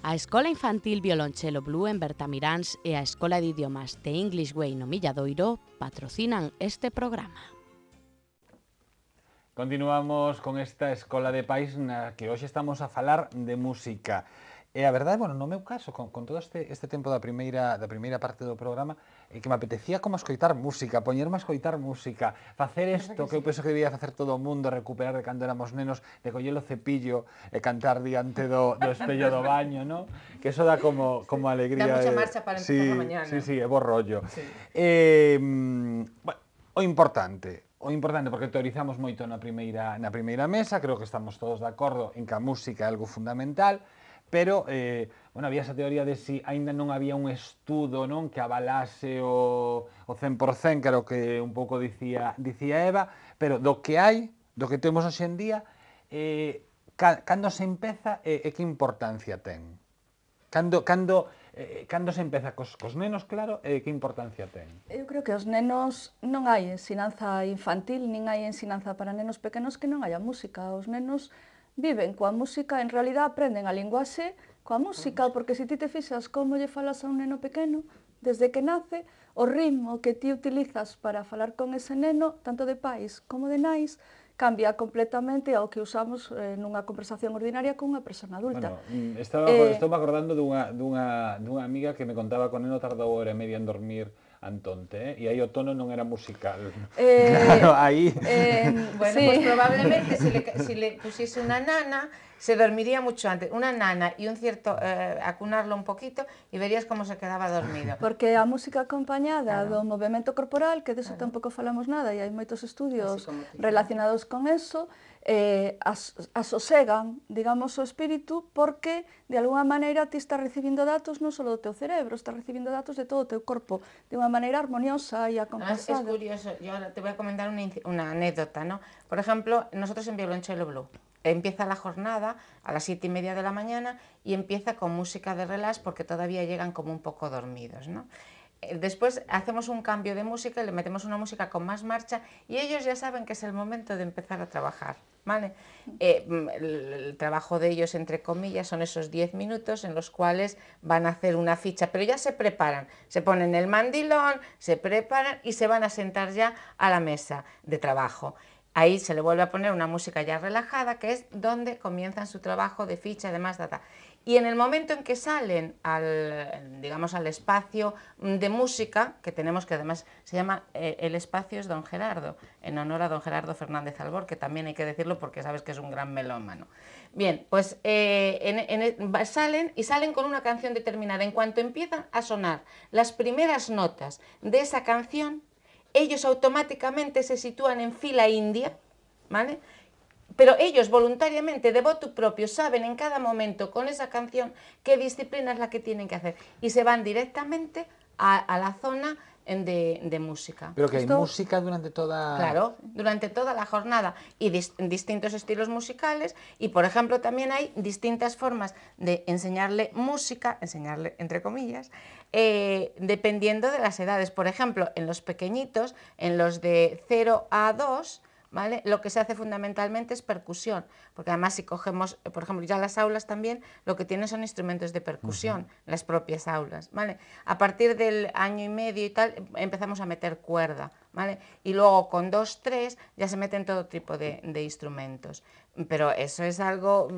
A Escola Infantil Violonchelo Blue en Bertamiráns e a Escola de Idiomas The English Way no Milladoiro patrocinan este programa. Continuamos con esta Escola de Pais na que hoxe estamos a falar de música. E a verdade, bueno, no meu caso, con todo este tempo da primeira parte do programa, que me apetecía como escoitar música, poñerme a escoitar música, facer isto que eu penso que debía facer todo o mundo, recuperar de cando éramos nenos, de coller o cepillo e cantar diante do espello do baño, ¿no? Que eso dá como alegría. Dá mucha marcha para empezar a mañana. Sí, é bo rollo. Sí. Bueno, o importante, porque teorizamos moito na primeira mesa, creo que estamos todos de acordo en que a música é algo fundamental, pero, bueno, había esa teoría de si aínda non había un estudo, non, que avalase o 100%, que era o que un pouco dicía Eva, pero do que hai, do que temos hoxe en día, cando se empeza e que importancia ten? Cando se empeza cos nenos, claro, que importancia ten? Eu creo que os nenos non hai ensinanza infantil, nin hai ensinanza para nenos pequenos que non haya música. Os nenos viven coa música, en realidad aprenden a linguaxe coa música, porque se ti te fixas como lle falas a un neno pequeno, desde que nace, o ritmo que ti utilizas para falar con ese neno, tanto de pais como de nais, cambia completamente ao que usamos nunha conversación ordinaria con unha persona adulta. Bueno, estou me acordando dunha amiga que me contaba que o neno tardou hora e media en dormir Antonte, e aí o tono non era musical. Claro, aí... Bueno, sí. pues probablemente si le pusiese una nana, se dormiría mucho antes. Una nana y un cierto, acunarlo un poquito y verías cómo se quedaba dormido. Porque a música acompañada Claro. do movimento corporal, que deso tampouco falamos nada, e hai moitos estudios relacionados con eso, asosegan, digamos, o espírito, porque de alguna maneira ti estás recibindo datos non só do teu cerebro, estás recibindo datos de todo o teu corpo de unha maneira armoniosa e acompasada. Es curioso, yo ahora te voy a comentar una anécdota, ¿no? Por ejemplo, nosotros en Violonchelo Blue, empieza la jornada a las 7:30 de la mañana y empieza con música de relax porque todavía llegan como un poco dormidos, ¿no? Después hacemos un cambio de música y le metemos una música con más marcha y ellos ya saben que es el momento de empezar a trabajar, ¿vale? El trabajo de ellos, entre comillas, son esos 10 minutos en los cuales van a hacer una ficha, pero ya se preparan, se ponen el mandilón, se preparan y se van a sentar ya a la mesa de trabajo. Ahí se le vuelve a poner una música ya relajada, que es donde comienzan su trabajo de ficha, además, y en el momento en que salen digamos, al espacio de música, que tenemos, que además se llama el espacio es Don Gerardo, en honor a Don Gerardo Fernández Albor, que también hay que decirlo porque sabes que es un gran melómano. Bien, pues salen con una canción determinada. En cuanto empiezan a sonar las primeras notas de esa canción, ellos automáticamente se sitúan en fila india, ¿vale? Pero ellos voluntariamente, de voto propio, saben en cada momento con esa canción qué disciplina es la que tienen que hacer y se van directamente a la zona de música. Pero que hai música durante toda... Claro, durante toda la jornada y distintos estilos musicales y, por ejemplo, también hay distintas formas de enseñarle música, enseñarle entre comillas, dependiendo de las edades. Por ejemplo, en los pequeñitos, en los de 0 a 2, ¿vale? Lo que se hace fundamentalmente es percusión, porque además si cogemos, por ejemplo, ya las aulas también, lo que tienen son instrumentos de percusión, las propias aulas, ¿vale? A partir del año y medio y tal, empezamos a meter cuerda, ¿vale? Y luego con 2, 3 ya se meten todo tipo de instrumentos, pero eso es algo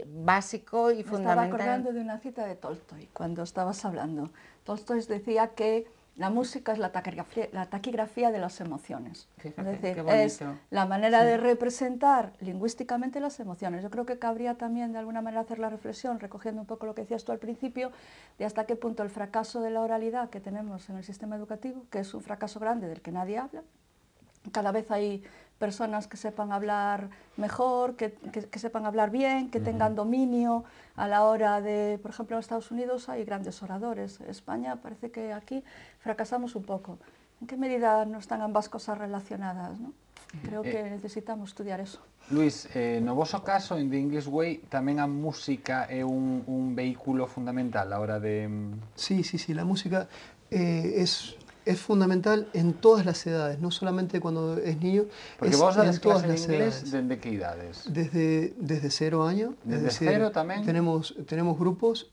básico y fundamental. Me estaba acordando de una cita de Tolstoy, cuando estabas hablando. Tolstoy decía que la música es la taquigrafía de las emociones. Fíjate, es decir, qué es la manera de representar lingüísticamente las emociones. Yo creo que cabría también de alguna manera hacer la reflexión, recogiendo un poco lo que decías tú al principio, de hasta qué punto el fracaso de la oralidad que tenemos en el sistema educativo, que es un fracaso grande del que nadie habla. Cada vez hay personas que sepan hablar mejor, que sepan hablar bien, que tengan dominio a la hora de, por ejemplo, en Estados Unidos hay grandes oradores. En España parece que aquí fracasamos un poco. ¿En qué medida no están ambas cosas relacionadas, ¿no? Creo que necesitamos estudiar eso. Luis, no voso caso, en The English Way, tamén a música é un vehículo fundamental a hora de... Sí, la música es es fundamental en todas las edades, no solamente cuando es niño, Porque es vos en dades todas clase de las inglés, edades. ¿desde qué edades? Desde 0 años. ¿Desde es decir, cero tamén? Tenemos grupos,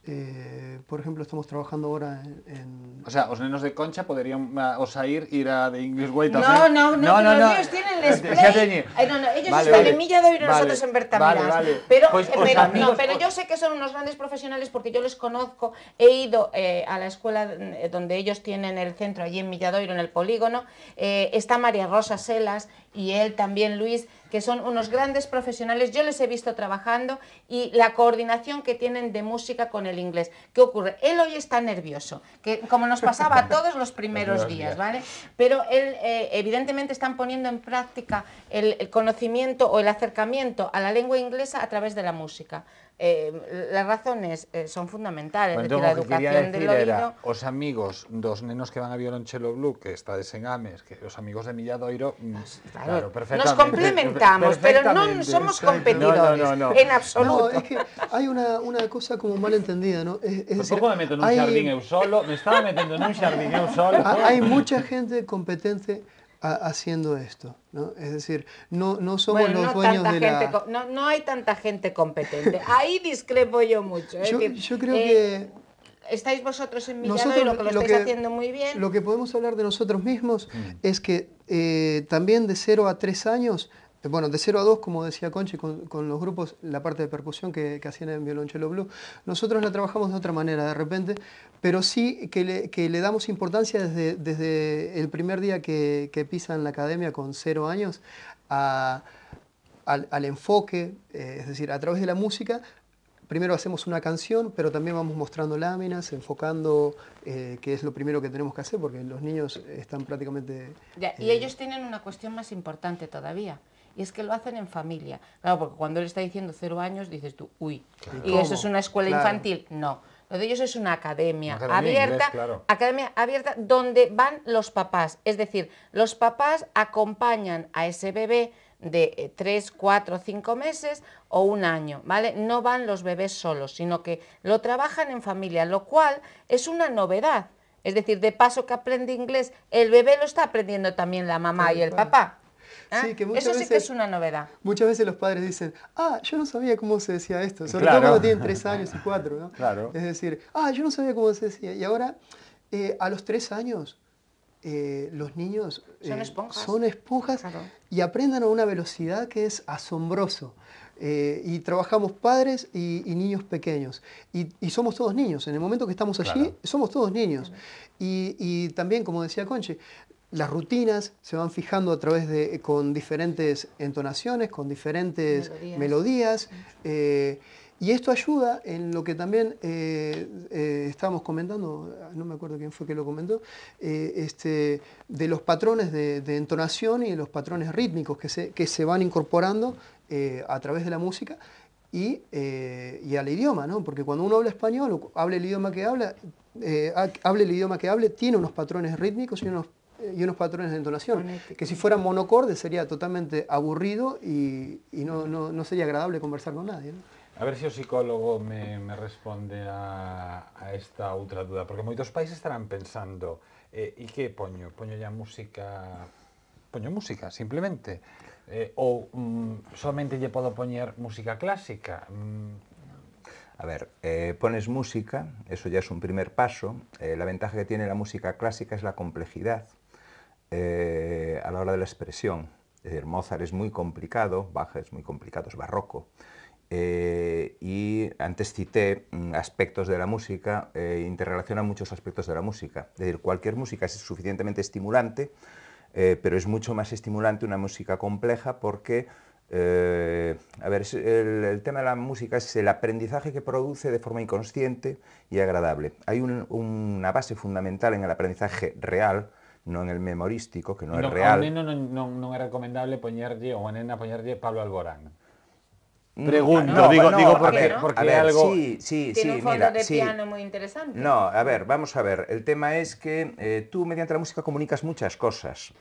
por ejemplo, estamos trabajando ahora en... O sea, os nenos de Concha poderían os ir a de English Way No, tamén? no, que los niños tienen el Xa Splay. teñen. Ellos Vale, están vale. en Milladoiro y Vale, nosotros en Bertamirans. vale. Pero, Pois os amigos- pero yo sé que son unos grandes profesionales porque yo les conozco. He ido a la escuela donde ellos tienen el centro allí en Milladoiro, en el polígono. Está María Rosa Selas y él también, Luis, que son unos grandes profesionales. Yo les he visto trabajando y la coordinación que tienen de música con el inglés. ¿Qué ocurre? Él hoy está nervioso, que como nos pasaba a todos los primeros días, ¿vale? Pero él, evidentemente están poniendo en práctica el conocimiento o el acercamiento a la lengua inglesa a través de la música. Las razones son fundamentales, Bueno, es decir, entón, la o que quería educación decir del era, oído. os amigos dos nenos que van a violonchelo blue, que estades en Ames, que os amigos de Milladoiro, claro, perfectamente. Nos complementamos, pero no somos competidores, No. en No, absoluto. es que hay una cosa como mal entendida, ¿no? Es Por decir, pouco me meto nun hay- xardín eu solo, me estaba metendo nun xardín eu solo. Hay mucha gente competente haciendo esto, ¿no? Es decir, no somos Bueno, los no dueños tanta de gente, la... no hay tanta gente competente. Ahí discrepo yo mucho. Es decir, Yo creo que estáis vosotros en nosotros Milladoiro, que lo estáis haciendo muy bien. Lo que podemos hablar de nosotros mismos es que también de 0 a 3 años, bueno, de 0 a 2, como decía Conchi, con los grupos, la parte de percusión que hacían en Violonchelo Blue, nosotros la trabajamos de otra manera de repente, pero sí que le damos importancia desde el primer día que pisan la academia con 0 años al enfoque, es decir, a través de la música. Primero hacemos una canción, pero también vamos mostrando láminas, enfocando, que es lo primero que tenemos que hacer, porque los niños están prácticamente... Y ellos tienen una cuestión más importante todavía, y es que lo hacen en familia. Claro, porque cuando él está diciendo 0 años, dices tú, uy, Claro. ¿y eso es ¿Cómo? una escuela Claro. infantil? No. Lo de ellos es una academia, Una academia abierta, inglés, claro. academia abierta donde van los papás. Es decir, los papás acompañan a ese bebé de 3, 4, 5 meses o 1 año, ¿vale? No van los bebés solos, sino que lo trabajan en familia, lo cual es una novedad. Es decir, de paso que aprende inglés, el bebé lo está aprendiendo también la mamá Tal y el cual. papá. Sí, que muchas Eso sí veces- que es una novedad. Muchas veces los padres dicen, yo no sabía cómo se decía esto, sobre Claro. todo cuando tienen 3 años y 4, ¿no? Claro. Es decir, yo no sabía cómo se decía. Y ahora, a los 3 años, los niños Son esponjas. Claro. y aprenden a una velocidad que es asombroso. Y trabajamos padres y niños pequeños. Y somos todos niños. En el momento que estamos allí, Claro. somos todos niños. Y también, como decía Conchi, las rutinas se van fijando a través con diferentes entonaciones, con diferentes melodías. Y esto ayuda en lo que también estábamos comentando, no me acuerdo quién fue que lo comentó, de los patrones de entonación y de los patrones rítmicos que se van incorporando a través de la música y al idioma, ¿no? Porque cuando uno habla español o habla el idioma que hable el idioma que hable, tiene unos patrones rítmicos y unos patrones de entonación, que si fueran monocorde sería totalmente aburrido y no sería agradable conversar con nadie, ¿no? A ver se o psicólogo me responde a esta outra duda, porque moitos pais estarán pensando e que poño? Poño ya música... Poño música, simplemente. Ou somente lle podo poñer música clásica. A ver, pones música, eso ya es un primer paso. La ventaja que tiene la música clásica es la complejidad a la hora de la expresión. Es decir, Mozart es muy complicado, Bach es muy complicado, es barroco. Y antes cité aspectos de la música, interrelaciona muchos aspectos de la música. Es decir, cualquier música es suficientemente estimulante, pero es mucho más estimulante una música compleja porque, a ver, el tema de la música es el aprendizaje que produce de forma inconsciente y agradable. Hay una base fundamental en el aprendizaje real, no en el memorístico, que no es real. A un neno non é recomendable poñerlle, ou a nena poñerlle Pablo Alborán. Pregunto, No, digo porque porque é algo... Sí, Tiene un fondo mira, de sí. piano muy interesante. No, a ver, vamos a ver. El tema es que tú mediante la música comunicas muchas cosas,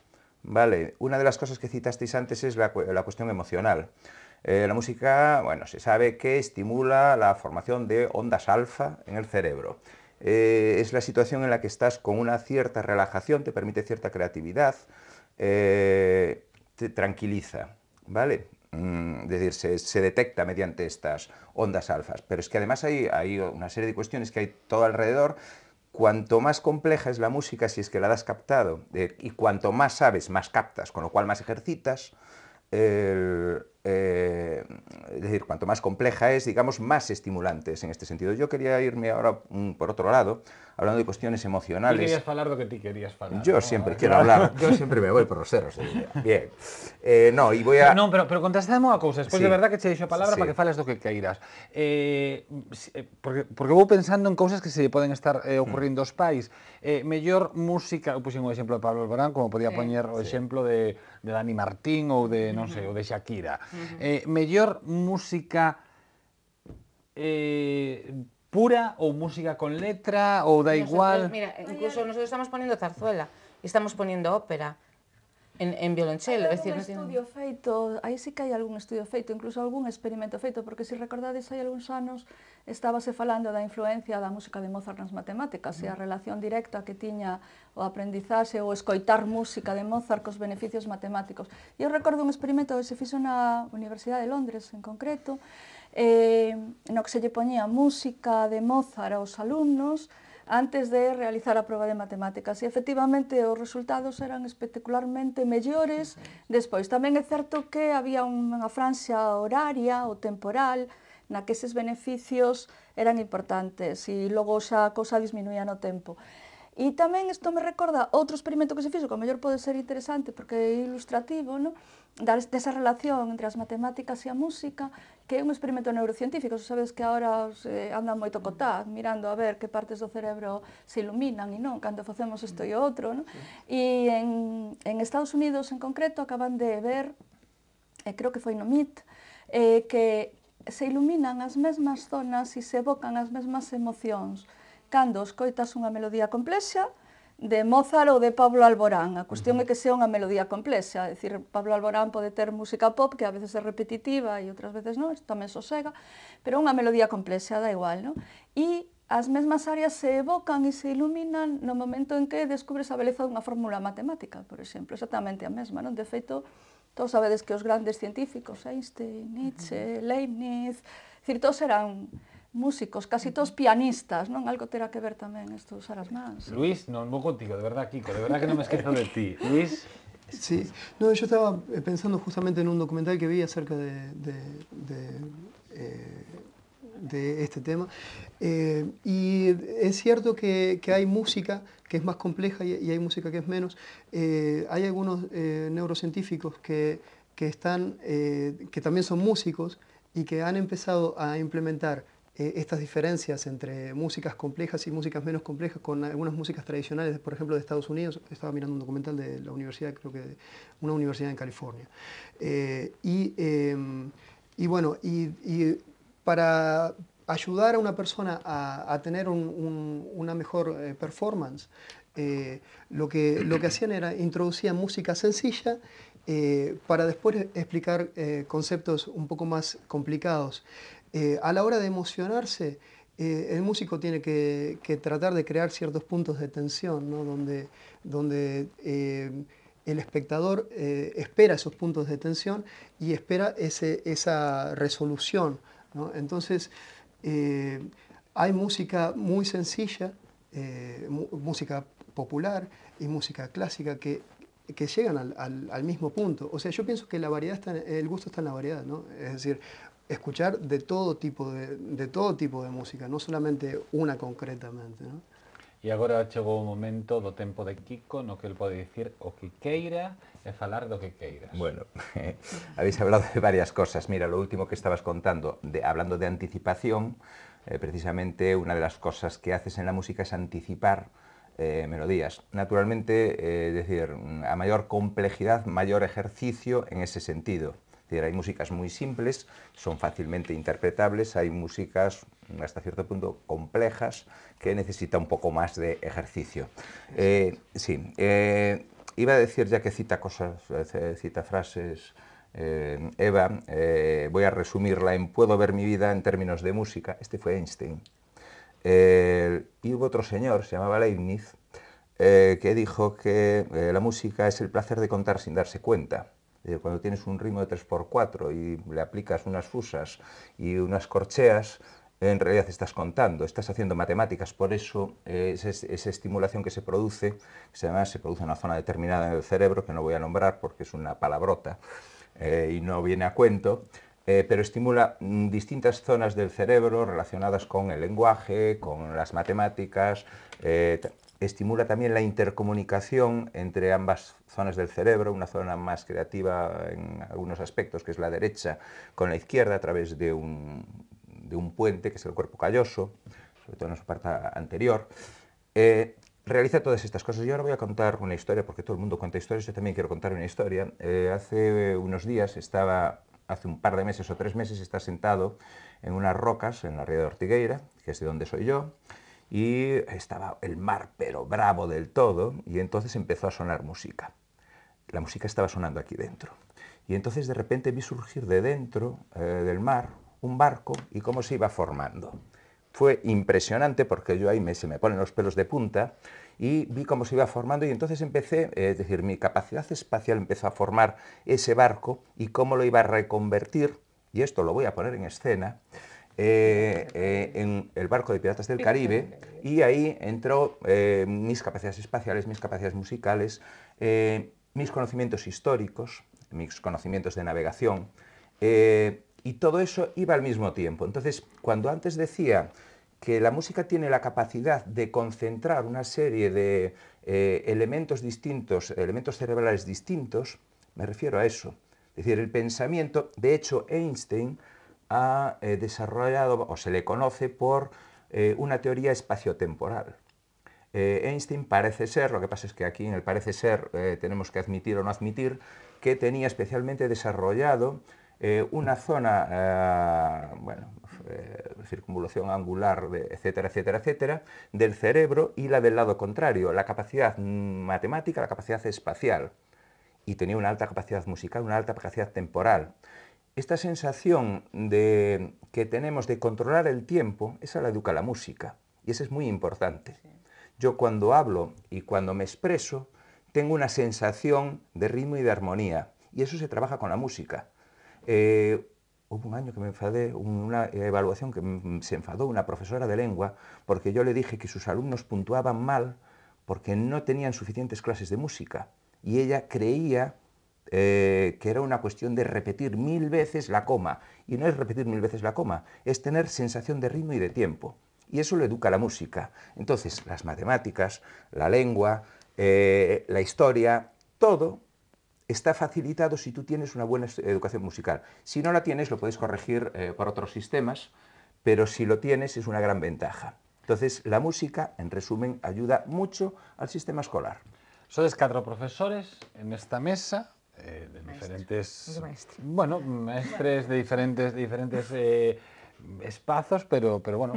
¿vale? Una de las cosas que citasteis antes es la cuestión emocional. La música, bueno, se sabe que estimula la formación de ondas alfa en el cerebro. es la situación en la que estás con una cierta relajación, te permite cierta creatividad, te tranquiliza, ¿vale? Es decir, se detecta mediante estas ondas alfas, pero es que además hay una serie de cuestiones que hay todo alrededor. Cuanto más compleja es la música, si es que la has captado, y cuanto más sabes, más captas, con lo cual más ejercitas, es decir, cuanto más compleja es, digamos, más estimulante es en este sentido. Yo quería irme ahora por otro lado, hablando de cuestiones emocionales. Ti querías falar do que ti querías falar. Yo siempre quiero hablar, yo siempre me voy por los cerros. Bien. No, y voy a... Non, pero contestadme unha cousa, despois Sí. de verdad que che deixo a palabra Sí. para que fales do que queiras. Porque vou pensando en cousas que se lle poden estar ocurrindo aos pais. Mellor música, eu puxen o exemplo de Pablo Alborán, como podía poñer o exemplo de Dani Martín ou de, non sei, ou de Shakira. Mellor música pura ou música con letra ou da igual? Mira, incluso nosotros estamos poniendo zarzuela y estamos poniendo ópera en violonchelo. Hai Es decir, algún no tiene- estudio feito, aí sí que hai algún estudio feito, incluso algún experimento feito, porque se recordades hai algúns anos estábase falando da influencia da música de Mozart nas matemáticas e a relación directa que tiña o aprendizaxe ou escoitar música de Mozart cos beneficios matemáticos. E eu recordo un experimento que se fixo na Universidade de Londres en concreto, no que se lle poñía música de Mozart aos alumnos antes de realizar a proba de matemáticas. E, efectivamente, os resultados eran espectacularmente mellores. Despois, tamén é certo que había unha franxa horaria ou temporal na que eses beneficios eran importantes e logo xa a cousa disminuía no tempo. E tamén isto me recorda outro experimento que se fixo, que ao mellor pode ser interesante porque é ilustrativo, no? Desa relación entre as matemáticas e a música, que é un experimento neurocientífico. Sabes que agora andan moito co TAC, mirando a ver que partes do cerebro se iluminan e non, cando facemos isto e outro. No? E en Estados Unidos, en concreto, acaban de ver, creo que foi no MIT, que se iluminan as mesmas zonas e se evocan as mesmas emocións cando escoitas unha melodía complexa de Mozart ou de Pablo Alborán. A cuestión é que sea unha melodía complexa, é dicir, Pablo Alborán pode ter música pop que a veces é repetitiva e outras veces non, isto tamén sosega, pero unha melodía complexa, da igual, non? E as mesmas áreas se evocan e se iluminan no momento en que descubres a beleza dunha fórmula matemática, por exemplo, exactamente a mesma, non? De feito, todos sabedes que os grandes científicos, Einstein, Nietzsche, Leibniz, dicir, todos eran músicos, casi todos pianistas, non? Algo terá que ver tamén isto de usar as mans. Luis, non vou contigo, de verdad, Kiko, de verdad que non me esquezo de ti. Luis... Sí, no, yo estaba pensando justamente en un documental que vi acerca de este tema, y es cierto que hay música que es más compleja y hay música que es menos. Hay algunos neurocientíficos que también son músicos y que han empezado a implementar estas diferencias entre músicas complejas y músicas menos complejas con algunas músicas tradicionales, por ejemplo, de Estados Unidos. Estaba mirando un documental de la universidad, creo que una universidad en California. Bueno, para ayudar a una persona a tener una mejor performance, lo que hacían era introducían música sencilla para después explicar conceptos un poco más complicados. A la hora de emocionarse, el músico tiene que tratar de crear ciertos puntos de tensión, ¿no? donde el espectador espera esos puntos de tensión y espera esa resolución, ¿no? Entonces, hay música muy sencilla, música popular y música clásica que llegan al mismo punto. O sea, yo pienso que la variedad el gusto está en la variedad, ¿no? Es decir, escuchar de todo tipo de música, no solamente una concretamente, ¿no? E agora chegou o momento do tempo de Kiko no que el pode dicir o que queira e falar do que queiras. Bueno, habéis hablado de varias cosas. Mira, lo último que estabas contando, hablando de anticipación, precisamente una de las cosas que haces en la música es anticipar melodías. Naturalmente, es decir, a mayor complejidad, mayor ejercicio en ese sentido. Es decir, hay músicas muy simples, son fácilmente interpretables, hay músicas hasta cierto punto complejas que necesitan un poco más de ejercicio. Sí, iba a decir, ya que cita frases Eva, voy a resumirla en puedo ver mi vida en términos de música. Este fue Einstein. Y hubo otro señor, se llamaba Leibniz, que dijo que la música es el placer de contar sin darse cuenta. Cuando tienes un ritmo de 3x4 y le aplicas unas fusas y unas corcheas, en realidad estás contando, estás haciendo matemáticas. Por eso esa estimulación que se produce, se produce en una zona determinada en el cerebro, que no voy a nombrar porque es una palabrota y no viene a cuento, pero estimula distintas zonas del cerebro relacionadas con el lenguaje, con las matemáticas, estimula también la intercomunicación entre ambas zonas del cerebro, una zona más creativa en algunos aspectos, que es la derecha, con la izquierda a través de un puente, que es el cuerpo calloso, sobre todo en su parte anterior. Realiza todas estas cosas. Yo ahora voy a contar una historia, porque todo el mundo cuenta historias, yo también quiero contar una historia. Hace unos días hace un par de meses o 3 meses, está sentado en unas rocas en la ría de Ortigueira, que es de donde soy yo, y estaba el mar, pero bravo del todo, y entonces empezó a sonar música. La música estaba sonando aquí dentro. Y entonces de repente vi surgir de dentro del mar un barco y cómo se iba formando. Fue impresionante porque yo ahí se me ponen los pelos de punta y vi cómo se iba formando y entonces empecé, es decir, mi capacidad espacial empezó a formar ese barco y cómo lo iba a reconvertir, y esto lo voy a poner en escena, en el barco de Piratas del Caribe, y ahí entró mis capacidades espaciales, mis capacidades musicales, mis conocimientos históricos, mis conocimientos de navegación, y todo eso iba al mismo tiempo. Entonces, cuando antes decía que la música tiene la capacidad de concentrar una serie de elementos distintos, elementos cerebrales distintos, me refiero a eso. Es decir, el pensamiento, de hecho, Einstein ha desarrollado, o se le conoce por una teoría espaciotemporal. Einstein parece ser, lo que pasa es que aquí en el parece ser tenemos que admitir o no admitir, que tenía especialmente desarrollado una zona, circunvolación angular, etcétera, etcétera, etcétera, del cerebro y la del lado contrario, la capacidad matemática, la capacidad espacial. Y tenía una alta capacidad musical, una alta capacidad temporal. Esta sensación que tenemos de controlar el tiempo, esa la educa la música, y eso es muy importante. Sí. Yo cuando hablo y cuando me expreso, tengo una sensación de ritmo y de armonía, y eso se trabaja con la música. Hubo un año que me enfadé, una evaluación que se enfadó una profesora de lengua, porque yo le dije que sus alumnos puntuaban mal porque no tenían suficientes clases de música, y ella creía que era una cuestión de repetir 1000 veces la coma, y no es repetir 1000 veces la coma, es tener sensación de ritmo y de tiempo, y eso lo educa la música. Entonces, las matemáticas, la lengua, la historia, todo está facilitado si tú tienes una buena educación musical. Si no la tienes, lo puedes corregir por otros sistemas, pero si lo tienes es una gran ventaja. Entonces, la música, en resumen, ayuda mucho al sistema escolar. Sois 4 profesores en esta mesa, de diferentes, bueno, maestres de diferentes espazos, pero bueno,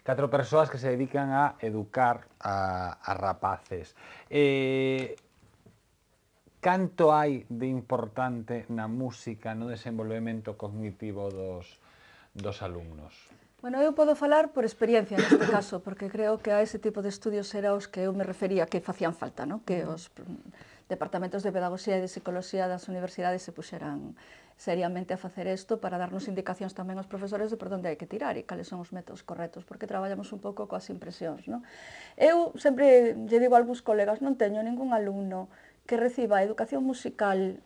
4 persoas que se dedican a educar a rapaces. Canto hai de importante na música no desenvolvemento cognitivo dos alumnos? Bueno, eu podo falar por experiencia neste caso, porque creo que a ese tipo de estudios era os que eu me refería que facían falta, ¿no? Que os departamentos de pedagogía e de psicología das universidades se puxeran seriamente a facer isto para darnos indicacións tamén aos profesores de por onde hai que tirar e cales son os métodos correctos, porque traballamos un pouco coas impresións, ¿no? Eu sempre lle digo a algúns colegas, non teño ningún alumno que reciba educación musical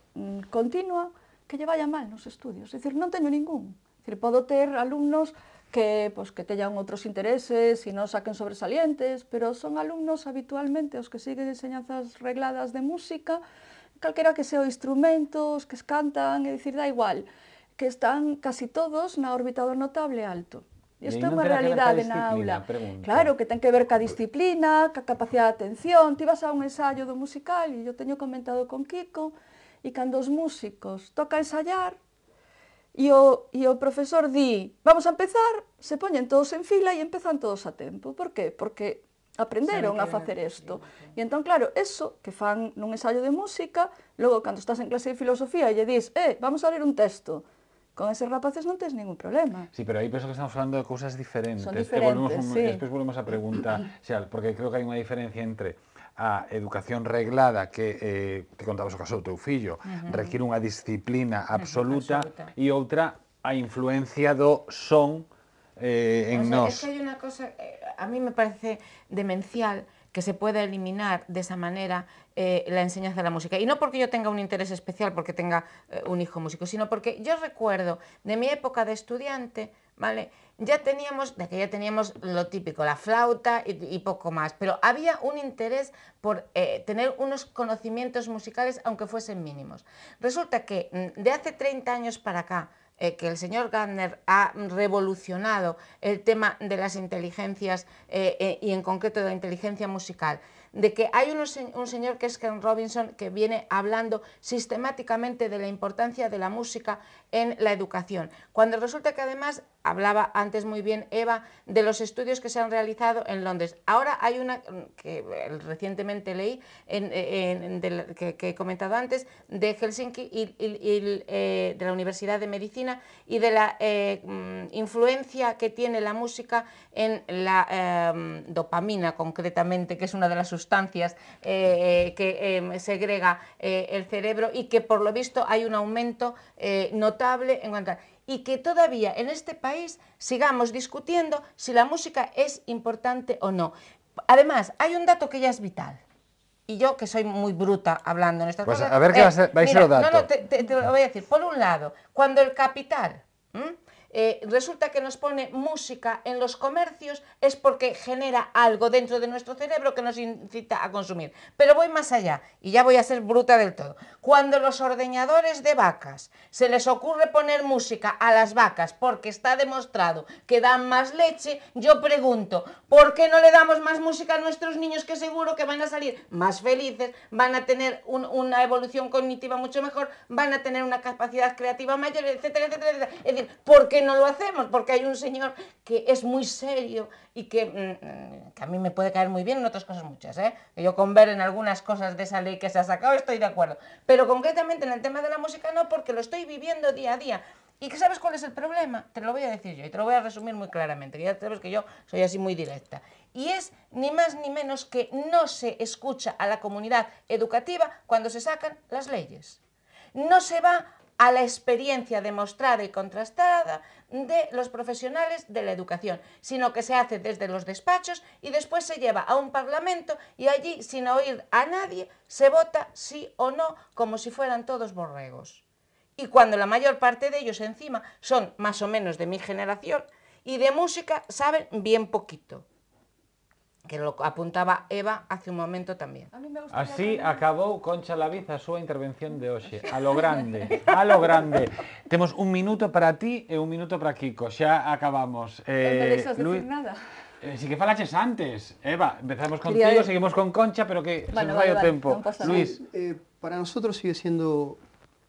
continua que lle vaya mal nos estudios, é dicir, non teño ningún. É dicir, podo ter alumnos que teñan outros intereses e non saquen sobresalientes, pero son alumnos habitualmente os que siguen enseñanzas regladas de música, calquera que sea o instrumento, os que cantan, é dicir, da igual, que están casi todos na órbita do notable alto. Isto é unha realidade na aula. Claro, que ten que ver ca disciplina, ca capacidade de atención. Ti vas a un ensaio do musical, e eu teño comentado con Kiko, e cando os músicos toca ensayar, e o profesor di, vamos a empezar, se poñen todos en fila e empezan todos a tempo. Por qué? Porque aprenderon a facer isto. E entón, claro, eso que fan nun ensaio de música, logo, cando estás en clase de filosofía e lle dis, vamos a ler un texto, con eses rapaces non tens ningún problema. Sí, pero aí penso que estamos falando de cousas diferentes. Son diferentes, sí. Despois volvemos a pregunta, Xal, porque creo que hai unha diferencia entre a educación reglada que contabas o caso do teu fillo, requiere unha disciplina absoluta, e outra a influencia do son en nós. Es que hay una cosa, a mí me parece demencial que se pueda eliminar de esa manera la enseñanza de la música. Y no porque yo tenga un interés especial, porque tenga un hijo músico, sino porque yo recuerdo de mi época de estudiante, ¿vale? Ya teníamos lo típico, la flauta y poco más, pero había un interés por tener unos conocimientos musicales, aunque fuesen mínimos. Resulta que de hace 30 años para acá, que el señor Gardner ha revolucionado el tema de las inteligencias y en concreto de la inteligencia musical, de que hay un señor que es Ken Robinson que viene hablando sistemáticamente de la importancia de la música en la educación, cuando resulta que además hablaba antes muy bien Eva de los estudios que se han realizado en Londres. Ahora hay una que recientemente leí, que he comentado antes, de Helsinki y de la Universidad de Medicina, y de la influencia que tiene la música en la dopamina, concretamente, que es una de las sustancias que segrega el cerebro, y que por lo visto hay un aumento notable en cuanto a... Y que todavía en este país sigamos discutiendo si la música es importante o no. Además, hay un dato que ya es vital. Y yo, que soy muy bruta hablando en estas cosas... A ver qué va a ser el dato. No, te lo voy a decir. Por un lado, cuando el capital resulta que nos pone música en los comercios, es porque genera algo dentro de nuestro cerebro que nos incita a consumir. Pero voy más allá, y ya voy a ser bruta del todo. Cuando los ordeñadores de vacas se les ocurre poner música a las vacas porque está demostrado que dan más leche, yo pregunto, ¿por qué no le damos más música a nuestros niños, que seguro que van a salir más felices, van a tener una evolución cognitiva mucho mejor, van a tener una capacidad creativa mayor, etcétera, etcétera, etcétera? Es decir, ¿por qué no lo hacemos? Porque hay un señor que es muy serio y que a mí me puede caer muy bien, en otras cosas muchas, que yo con ver en algunas cosas de esa ley que se ha sacado estoy de acuerdo, pero concretamente en el tema de la música no, porque lo estoy viviendo día a día. ¿Y sabes cuál es el problema? Te lo voy a decir yo y te lo voy a resumir muy claramente, que ya sabes que yo soy así muy directa. Y es ni más ni menos que no se escucha a la comunidad educativa cuando se sacan las leyes. No se va a la experiencia demostrada y contrastada de los profesionales de la educación, sino que se hace desde los despachos y después se lleva a un parlamento, y allí, sin oír a nadie, se vota sí o no como si fueran todos borregos. Y cuando la mayor parte de ellos encima son más o menos de mi generación y de música saben bien poquito, que lo apuntaba Eva hace un momento tamén. Así acabou Concha Laviz a súa intervención de hoxe, a lo grande, a lo grande. Temos un minuto para ti e un minuto para Kiko, xa acabamos. Non me deixas decir nada. Si que falaches antes, Eva, empezamos contigo, seguimos con Concha, pero que se nos vai o tempo. Luis. Para nosotros sigue siendo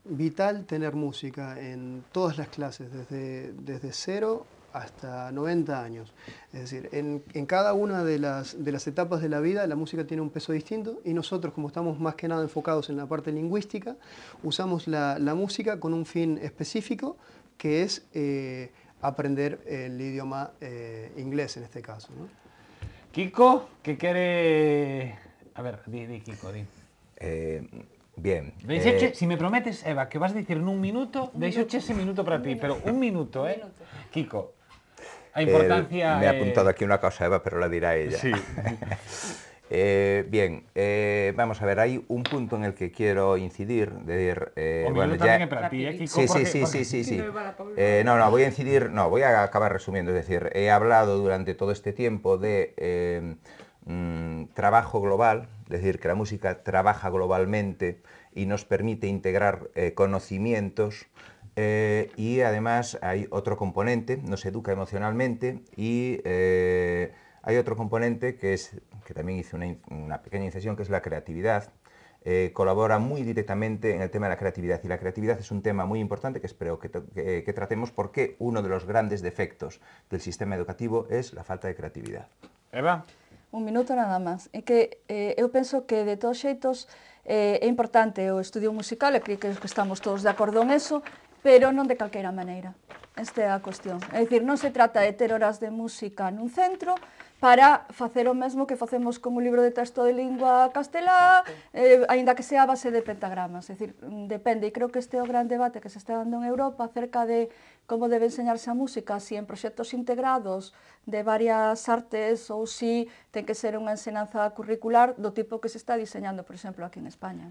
vital tener música en todas las clases, desde 0 hasta 90 años. Es decir, en cada una de las etapas de la vida la música tiene un peso distinto, y nosotros, como estamos más que nada enfocados en la parte lingüística, usamos la música con un fin específico, que es aprender el idioma inglés en este caso, ¿no? Kiko, que quiere... A ver, di Kiko, di. Bien. Si me prometes, Eva, que vas a decir en un minuto, deixoche ese minuto para ti, pero un minuto, Kiko. A importancia... Me ha apuntado aquí una cosa, Eva, pero la dirá ella. Sí. Bien, vamos a ver, hay un punto en el que quiero incidir. Bueno, también para ti, Kiko. Sí. No, voy a incidir, voy a acabar resumiendo. Es decir, he hablado durante todo este tiempo de trabajo global, es decir, que la música trabaja globalmente y nos permite integrar conocimientos. Y además hay otro componente, nos educa emocionalmente, y hay otro componente que también hice una pequeña incisión, que es la creatividad. Colabora muy directamente en el tema de la creatividad, y la creatividad es un tema muy importante que espero que tratemos, porque uno de los grandes defectos del sistema educativo es la falta de creatividad. Eva? Un minuto nada máis. É que eu penso que de todos xeitos é importante o estudio musical, e creo que estamos todos de acordo en eso, pero non de calquera maneira. Esta é a cuestión. É dicir, non se trata de ter horas de música nun centro para facer o mesmo que facemos con un libro de texto de lingua castelá, aínda que sea a base de pentagramas. É dicir, depende, e creo que este é o gran debate que se está dando en Europa acerca de como debe enseñarse a música, si en proxectos integrados de varias artes ou si ten que ser unha ensinanza curricular do tipo que se está diseñando, por exemplo, aquí en España.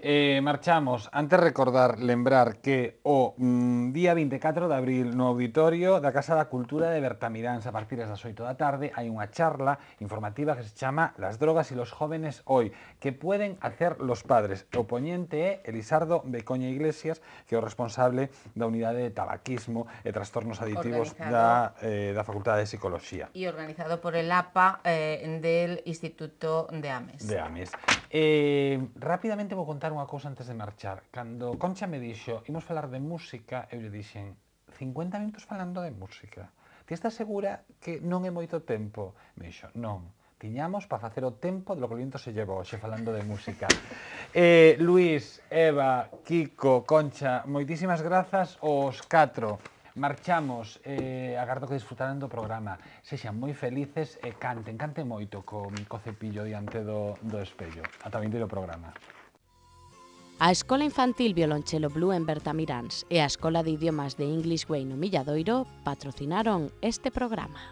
Marchamos, antes recordar, lembrar que o día 24 de abril no auditorio da Casa da Cultura de Bertamiráns a partir das 8 da tarde hai unha charla informativa que se chama Las drogas y los jóvenes hoy, que pueden hacer los padres. O poñente é Elisardo Becoña Iglesias, que é o responsable da unidade de tabaquismo e trastornos aditivos da Facultade de Psicología. E organizado por el APA del Instituto de AMES. Rápidamente vou contar unha cousa antes de marchar. Cando Concha me dixo, imos falar de música, eu lle dixen, 50 minutos falando de música. Ti estás segura que non é moito tempo? Me dixo, non. Tiñamos para facer o tempo de lo que o viento se llevou, xe falando de música. Luís, Eva, Kiko, Concha, moitísimas grazas aos 4. Marchamos, agardo que disfrutaran do programa. Sexan moi felices e canten moito co cepillo diante do espello. Ata o vindeiro programa. A Escola Infantil Violonchelo Blue en Bertamiráns e a Escola de Idiomas de English Way no Milladoiro patrocinaron este programa.